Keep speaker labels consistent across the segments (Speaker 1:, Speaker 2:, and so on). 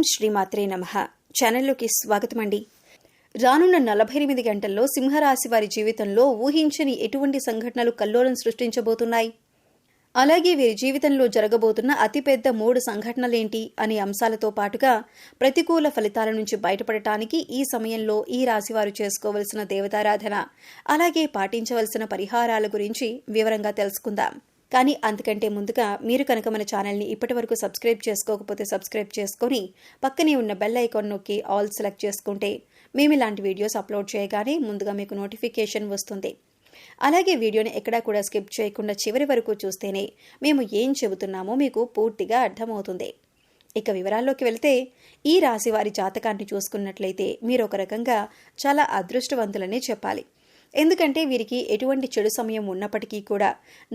Speaker 1: శ్రీమాత్రే నమః. ఛానల్లోకి స్వాగతమండి. రానున్న 48 గంటల్లో సింహరాశి వారి జీవితంలో ఊహించని ఎటువంటి సంఘటనలు కల్లోలం సృష్టించబోతున్నాయి, అలాగే వీరి జీవితంలో జరగబోతున్న అతిపెద్ద 3 సంఘటనలేంటి అనే అంశాలతో పాటుగా ప్రతికూల ఫలితాల నుంచి బయటపడటానికి ఈ సమయంలో ఈ రాశివారు చేసుకోవలసిన దేవతారాధన, అలాగే పాటించవలసిన పరిహారాల గురించి వివరంగా తెలుసుకుందాం. కానీ అంతకంటే ముందుగా మీరు కనుక మన ఛానల్ని ఇప్పటివరకు సబ్స్క్రైబ్ చేసుకోకపోతే సబ్స్క్రైబ్ చేసుకొని పక్కనే ఉన్న బెల్ ఐకాన్ నొక్కి ఆల్ సెలెక్ట్ చేసుకుంటే మేము ఇలాంటి వీడియోస్ అప్లోడ్ చేయగానే ముందుగా మీకు నోటిఫికేషన్ వస్తుంది. అలాగే వీడియోని ఎక్కడా కూడా స్కిప్ చేయకుండా చివరి వరకు చూస్తేనే మేము ఏం చెబుతున్నామో మీకు పూర్తిగా అర్థమవుతుంది. ఇక వివరాల్లోకి వెళితే, ఈ రాశి వారి జాతకాన్ని చూసుకున్నట్లయితే మీరు ఒక రకంగా చాలా అదృష్టవంతులనే చెప్పాలి. ఎందుకంటే వీరికి ఎటువంటి చెడు సమయం ఉన్నప్పటికీ కూడా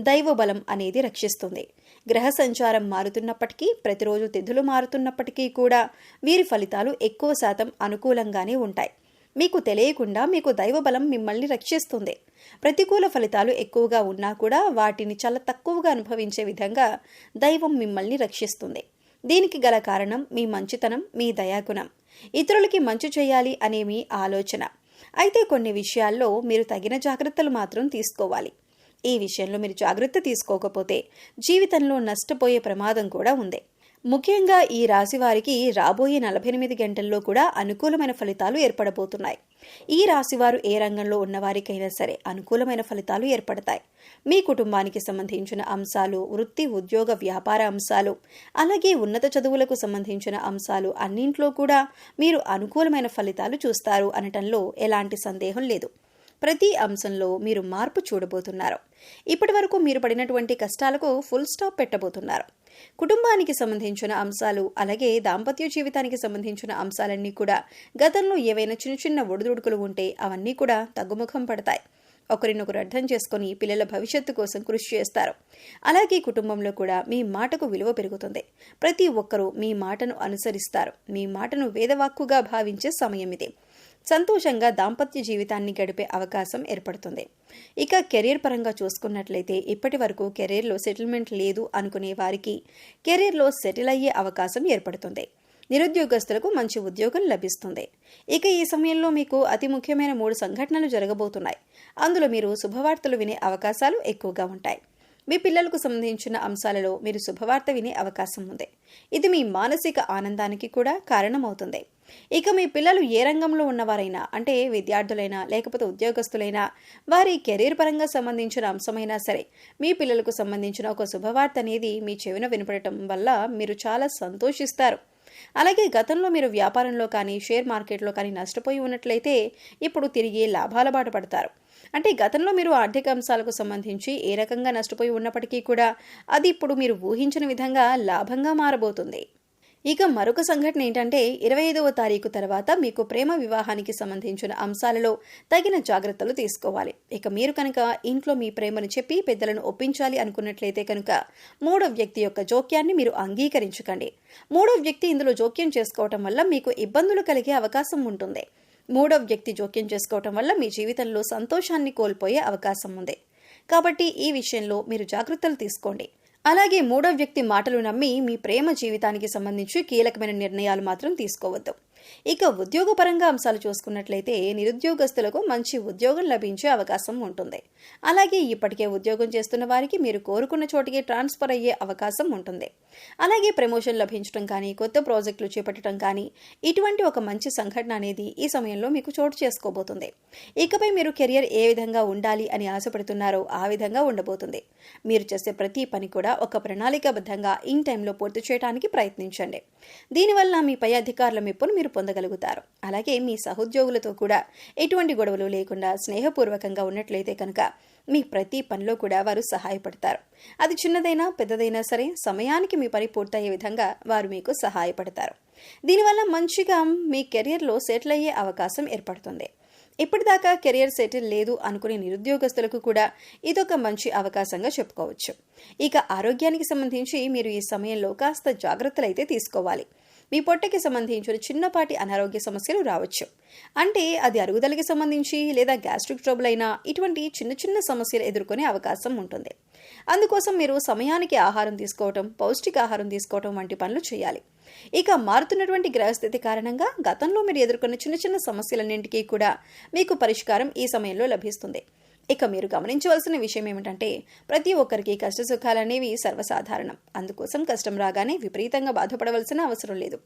Speaker 1: దైవ బలం అనేది రక్షిస్తుంది. గ్రహ సంచారం మారుతున్నప్పటికీ, ప్రతిరోజు తిథులు మారుతున్నప్పటికీ కూడా వీరి ఫలితాలు ఎక్కువ శాతం అనుకూలంగానే ఉంటాయి. మీకు తెలియకుండా మీకు దైవ బలం మిమ్మల్ని రక్షిస్తుంది. ప్రతికూల ఫలితాలు ఎక్కువగా ఉన్నా కూడా వాటిని చాలా తక్కువగా అనుభవించే విధంగా దైవం మిమ్మల్ని రక్షిస్తుంది. దీనికి గల కారణం మీ మంచితనం, మీ దయాగుణం, ఇతరులకి మంచి చేయాలి అనే మీ ఆలోచన. అయితే కొన్ని విషయాల్లో మీరు తగిన జాగ్రత్తలు మాత్రం తీసుకోవాలి. ఈ విషయంలో మీరు జాగ్రత్త తీసుకోకపోతే జీవితంలో నష్టపోయే ప్రమాదం కూడా ఉంది. ముఖ్యంగా ఈ రాశి వారికి రాబోయే 48 గంటల్లో కూడా అనుకూలమైన ఫలితాలు ఏర్పడబోతున్నాయి. ఈ రాశివారు ఏ రంగంలో ఉన్నవారికైనా సరే అనుకూలమైన ఫలితాలు ఏర్పడతాయి. మీ కుటుంబానికి సంబంధించిన అంశాలు, వృత్తి, ఉద్యోగ, వ్యాపార అంశాలు, అలాగే ఉన్నత చదువులకు సంబంధించిన అంశాలు అన్నింట్లో కూడా మీరు అనుకూలమైన ఫలితాలు చూస్తారు అనటంలో ఎలాంటి సందేహం లేదు. ప్రతి అంశంలో మీరు మార్పు చూడబోతున్నారు. ఇప్పటి వరకు మీరు పడినటువంటి కష్టాలకు ఫుల్ స్టాప్ పెట్టబోతున్నారు. కుటుంబానికి సంబంధించిన అంశాలు, అలాగే దాంపత్య జీవితానికి సంబంధించిన అంశాలన్నీ కూడా గతంలో ఏవైనా చిన్న చిన్న ఒడిదుడుకులు ఉంటే అవన్నీ కూడా తగ్గుముఖం పడతాయి. ఒకరినొకరు అర్థం చేసుకుని పిల్లల భవిష్యత్తు కోసం కృషి చేస్తారు. అలాగే కుటుంబంలో కూడా మీ మాటకు విలువ పెరుగుతుంది. ప్రతి ఒక్కరూ మీ మాటను అనుసరిస్తారు. మీ మాటను వేదవాక్కుగా భావించే సమయం ఇది. సంతోషంగా దాంపత్య జీవితాన్ని గడిపే అవకాశం ఏర్పడుతుంది. ఇక కెరీర్ పరంగా చూసుకున్నట్లయితే, ఇప్పటి వరకు కెరీర్లో సెటిల్మెంట్ లేదు అనుకునే వారికి కెరీర్లో సెటిల్ అయ్యే అవకాశం ఏర్పడుతుంది. నిరుద్యోగస్తులకు మంచి ఉద్యోగం లభిస్తుంది. ఇక ఈ సమయంలో మీకు అతి ముఖ్యమైన 3 సంఘటనలు జరగబోతున్నాయి. అందులో మీరు శుభవార్తలు వినే అవకాశాలు ఎక్కువగా ఉంటాయి. మీ పిల్లలకు సంబంధించిన అంశాలలో మీరు శుభవార్త వినే అవకాశం ఉంది. ఇది మీ మానసిక ఆనందానికి కూడా కారణమవుతుంది. ఇక మీ పిల్లలు ఏ రంగంలో ఉన్నవారైనా, అంటే విద్యార్థులైనా లేకపోతే ఉద్యోగస్తులైనా, వారి కెరీర్ పరంగా సంబంధించిన అంశమైనా సరే, మీ పిల్లలకు సంబంధించిన ఒక శుభవార్త అనేది మీ చెవిన వినపడటం వల్ల మీరు చాలా సంతోషిస్తారు. అలాగే గతంలో మీరు వ్యాపారంలో కానీ షేర్ మార్కెట్లో కానీ నష్టపోయి ఉన్నట్లయితే ఇప్పుడు తిరిగి లాభాల బాట పడతారు. అంటే గతంలో మీరు ఆర్థిక అంశాలకు సంబంధించి ఏ రకంగా నష్టపోయి ఉన్నప్పటికీ కూడా అది ఇప్పుడు మీరు ఊహించిన విధంగా లాభంగా మారబోతుంది. ఇక మరొక సంఘటన ఏంటంటే, 25వ తారీఖు తర్వాత మీకు ప్రేమ వివాహానికి సంబంధించిన అంశాలలో తగిన జాగ్రత్తలు తీసుకోవాలి. ఇక మీరు కనుక ఇంట్లో మీ ప్రేమను చెప్పి పెద్దలను ఒప్పించాలి అనుకున్నట్లయితే కనుక 3వ వ్యక్తి యొక్క జోక్యాన్ని మీరు అంగీకరించకండి. 3వ వ్యక్తి ఇందులో జోక్యం చేసుకోవటం వల్ల మీకు ఇబ్బందులు కలిగే అవకాశం ఉంటుంది. 3వ వ్యక్తి జోక్యం చేసుకోవటం వల్ల మీ జీవితంలో సంతోషాన్ని కోల్పోయే అవకాశం ఉంది. కాబట్టి ఈ విషయంలో మీరు జాగ్రత్తలు తీసుకోండి. అలాగే 3వ వ్యక్తి మాటలు నమ్మి మీ ప్రేమ జీవితానికి సంబంధించి కీలకమైన నిర్ణయాలు మాత్రం తీసుకోవద్దు. ఇక ఉద్యోగపరంగా అంశాలు చూసుకున్నట్లయితే, నిరుద్యోగస్తులకు మంచి ఉద్యోగం లభించే అవకాశం ఉంటుంది. అలాగే ఇప్పటికే ఉద్యోగం చేస్తున్న వారికి మీరు కోరుకున్న చోటికి ట్రాన్స్ఫర్ అయ్యే అవకాశం ఉంటుంది. అలాగే ప్రమోషన్ లభించడం కానీ, కొత్త ప్రాజెక్టులు చేపట్టడం కానీ, ఇటువంటి ఒక మంచి సంఘటన అనేది ఈ సమయంలో మీకు చోటు చేసుకోబోతుంది. ఇకపై మీరు కెరియర్ ఏ విధంగా ఉండాలి అని ఆశపడుతున్నారో ఆ విధంగా ఉండబోతుంది. మీరు చేసే ప్రతి పని కూడా ఒక ప్రణాళికాబద్ధంగా ఇన్ టైంలో పూర్తి చేయడానికి ప్రయత్నించండి. దీనివల్ల మీ పై అధికారుల మెప్పును మీరు పొందగలుగుతారు. అలాగే మీ సహోద్యోగులతో కూడా ఎటువంటి గొడవలు లేకుండా స్నేహపూర్వకంగా ఉన్నట్లయితే కనుక మీ ప్రతి పనిలో కూడా వారు సహాయపడతారు. అది చిన్నదైనా పెద్దదైనా సరే సమయానికి మీ పని పూర్తయ్యే విధంగా వారు మీకు సహాయపడతారు. దీనివల్ల మంచిగా మీ కెరియర్లో సెటిల్ అయ్యే అవకాశం ఏర్పడుతుంది. ఇప్పటిదాకా కెరియర్ సెటిల్ లేదు అనుకునే నిరుద్యోగస్తులకు కూడా ఇదొక మంచి అవకాశంగా చెప్పుకోవచ్చు. ఇక ఆరోగ్యానికి సంబంధించి మీరు ఈ సమయంలో కాస్త జాగ్రత్తలు అయితే తీసుకోవాలి. మీ పొట్టకి సంబంధించిన చిన్నపాటి అనారోగ్య సమస్యలు రావచ్చు. అంటే అది అరుగుదలకి సంబంధించి లేదా గ్యాస్ట్రిక్ ట్రబుల్ అయినా ఇటువంటి చిన్న చిన్న సమస్యలు ఎదుర్కొనే అవకాశం ఉంటుంది. అందుకోసం మీరు సమయానికి ఆహారం తీసుకోవటం, పౌష్టికాహారం తీసుకోవటం వంటి పనులు చేయాలి. ఇక మారుతున్నటువంటి గ్రహస్థితి కారణంగా గతంలో మీరు ఎదుర్కొన్న చిన్న చిన్న సమస్యలన్నింటికీ కూడా మీకు పరిష్కారం ఈ సమయంలో లభిస్తుంది. ఇక మీరు గమనించవలసిన విషయం ఏమిటంటే, ప్రతి ఒక్కరికి కష్టసుఖాలనేవి సర్వసాధారణం. అందుకోసం కష్టం రాగానే విపరీతంగా బాధపడవలసిన అవసరం లేదు.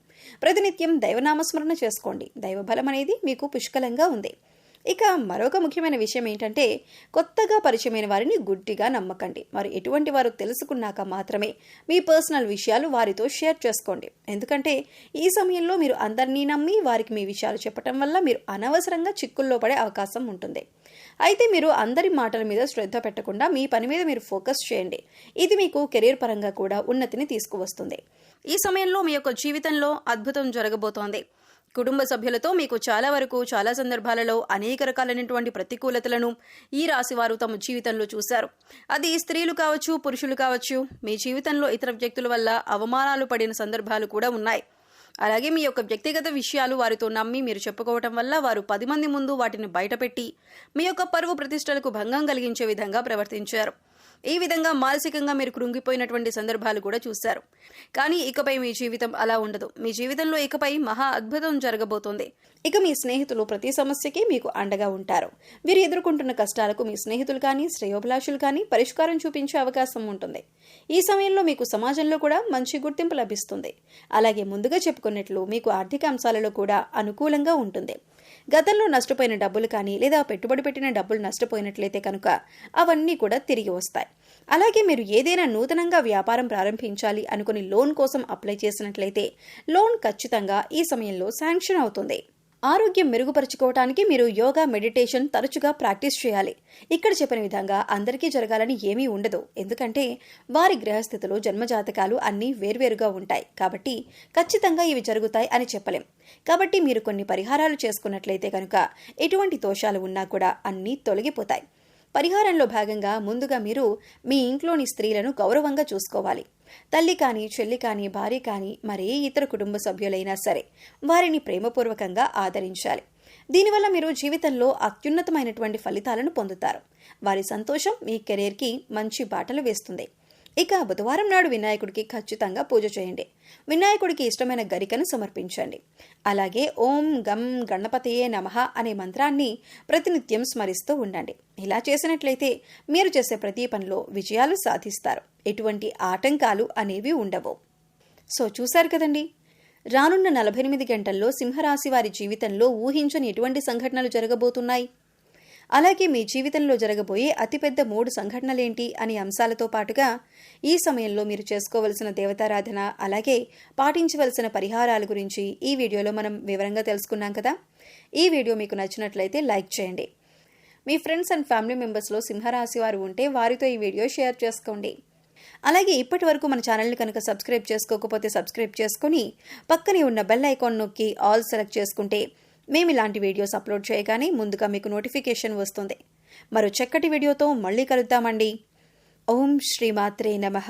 Speaker 1: ప్రతినిత్యం దైవనామస్మరణ చేసుకోండి. దైవబలం అనేది మీకు పుష్కలంగా ఉంది. ఇక మరొక ముఖ్యమైన విషయం ఏంటంటే, కొత్తగా పరిచయమైన వారిని గుడ్డిగా నమ్మకండి. వారు ఎటువంటి వారు తెలుసుకున్నాక మాత్రమే మీ పర్సనల్ విషయాలు వారితో షేర్ చేసుకోండి. ఎందుకంటే ఈ సమయంలో మీరు అందరినీ నమ్మి వారికి మీ విషయాలు చెప్పటం వల్ల మీరు అనవసరంగా చిక్కుల్లో పడే అవకాశం ఉంటుంది. అయితే మీరు అందరి మాటల మీద శ్రద్ధ పెట్టకుండా మీ పని మీద మీరు ఫోకస్ చేయండి. ఇది మీకు కెరీర్ పరంగా కూడా ఉన్నతిని తీసుకువస్తుంది. ఈ సమయంలో మీ యొక్క జీవితంలో అద్భుతం జరగబోతోంది. కుటుంబ సభ్యులతో మీకు చాలా సందర్భాలలో అనేక రకాలైనటువంటి ప్రతికూలతలను ఈ రాశి వారు తమ జీవితంలో చూశారు. అది స్త్రీలు కావచ్చు, పురుషులు కావచ్చు. మీ జీవితంలో ఇతర వ్యక్తుల వల్ల అవమానాలు పడిన సందర్భాలు కూడా ఉన్నాయి. అలాగే మీ యొక్క వ్యక్తిగత విషయాలు వారితో నమ్మి మీరు చెప్పుకోవటం వల్ల వారు 10 మంది ముందు వాటిని బయటపెట్టి మీ యొక్క పరువు ప్రతిష్టలకు భంగం కలిగించే విధంగా ప్రవర్తించారు. ఈ విధంగా మానసికంగా మీరు కృంగిపోయినటువంటి సందర్భాలు కూడా చూశారు. కానీ ఇకపై మీ జీవితం అలా ఉండదు. మీ జీవితంలో ఇకపై మహా అద్భుతం జరగబోతోంది. ఇక మీ స్నేహితులు ప్రతి సమస్యకి మీకు అండగా ఉంటారు. వీరు ఎదుర్కొంటున్న కష్టాలకు మీ స్నేహితులు కానీ, శ్రేయోభిలాషులు కానీ పరిష్కారం చూపించే అవకాశం ఉంటుంది. ఈ సమయంలో మీకు సమాజంలో కూడా మంచి గుర్తింపు లభిస్తుంది. అలాగే ముందుగా చెప్పుకున్నట్లు మీకు ఆర్థిక అంశాలలో కూడా అనుకూలంగా ఉంటుంది. గతంలో నష్టపోయిన డబ్బులు కానీ లేదా పెట్టుబడి పెట్టిన డబ్బులు నష్టపోయినట్లయితే కనుక అవన్నీ కూడా తిరిగి వస్తాయి. అలాగే మీరు ఏదైనా నూతనంగా వ్యాపారం ప్రారంభించాలి అనుకుని లోన్ కోసం అప్లై చేసినట్లయితే లోన్ ఖచ్చితంగా ఈ సమయంలో శాంక్షన్ అవుతుంది. ఆరోగ్యం మెరుగుపరుచుకోవటానికి మీరు యోగా, మెడిటేషన్ తరచుగా ప్రాక్టీస్ చేయాలి. ఇక్కడ చెప్పిన విధంగా అందరికీ జరగాలని ఏమీ ఉండదు. ఎందుకంటే వారి గ్రహస్థితిలో జన్మజాతకాలు అన్నీ వేర్వేరుగా ఉంటాయి. కాబట్టి ఖచ్చితంగా ఇవి జరుగుతాయి అని చెప్పలేం. కాబట్టి మీరు కొన్ని పరిహారాలు చేసుకున్నట్లయితే కనుక ఎటువంటి దోషాలు ఉన్నా కూడా అన్నీ తొలగిపోతాయి. పరిహారంలో భాగంగా ముందుగా మీరు మీ ఇంట్లోని స్త్రీలను గౌరవంగా చూసుకోవాలి. తల్లి కానీ, చెల్లి కానీ, భార్య కానీ, మరే ఇతర కుటుంబ సభ్యులైనా సరే వారిని ప్రేమపూర్వకంగా ఆదరించాలి. దీనివల్ల మీరు జీవితంలో అత్యున్నతమైనటువంటి ఫలితాలను పొందుతారు. వారి సంతోషం మీ కెరీర్కి మంచి బాటలు వేస్తుంది. ఇక బుధవారం నాడు వినాయకుడికి ఖచ్చితంగా పూజ చేయండి. వినాయకుడికి ఇష్టమైన గరికను సమర్పించండి. అలాగే ఓం గం గణపతయే నమః అనే మంత్రాన్ని ప్రతినిత్యం స్మరిస్తూ ఉండండి. ఇలా చేసినట్లయితే మీరు చేసే ప్రతి పనిలో విజయాలు సాధిస్తారు. ఎటువంటి ఆటంకాలు అనేవి ఉండవు. సో చూశారు కదండి, రానున్న 48 గంటల్లో సింహరాశి వారి జీవితంలో ఊహించని ఎటువంటి సంఘటనలు జరగబోతున్నాయి, అలాగే మీ జీవితంలో జరగబోయే అతిపెద్ద 3 సంఘటనలేంటి అనే అంశాలతో పాటుగా ఈ సమయంలో మీరు చేసుకోవలసిన దేవతారాధన, అలాగే పాటించవలసిన పరిహారాల గురించి ఈ వీడియోలో మనం వివరంగా తెలుసుకున్నాం కదా. ఈ వీడియో మీకు నచ్చినట్లయితే లైక్ చేయండి. మీ ఫ్రెండ్స్ అండ్ ఫ్యామిలీ మెంబర్స్లో సింహరాశి వారు ఉంటే వారితో ఈ వీడియో షేర్ చేసుకోండి. అలాగే ఇప్పటి వరకు మన ఛానల్ని కనుక సబ్స్క్రైబ్ చేసుకోకపోతే సబ్స్క్రైబ్ చేసుకుని పక్కనే ఉన్న బెల్ ఐకాన్ నొక్కి ఆల్ సెలెక్ట్ చేసుకుంటే మేము ఇలాంటి వీడియోస్ అప్లోడ్ చేయగానే ముందుగా మీకు నోటిఫికేషన్ వస్తుంది. మరో చక్కటి వీడియోతో మళ్ళీ కలుద్దామండి. ఓం శ్రీమాత్రే నమః.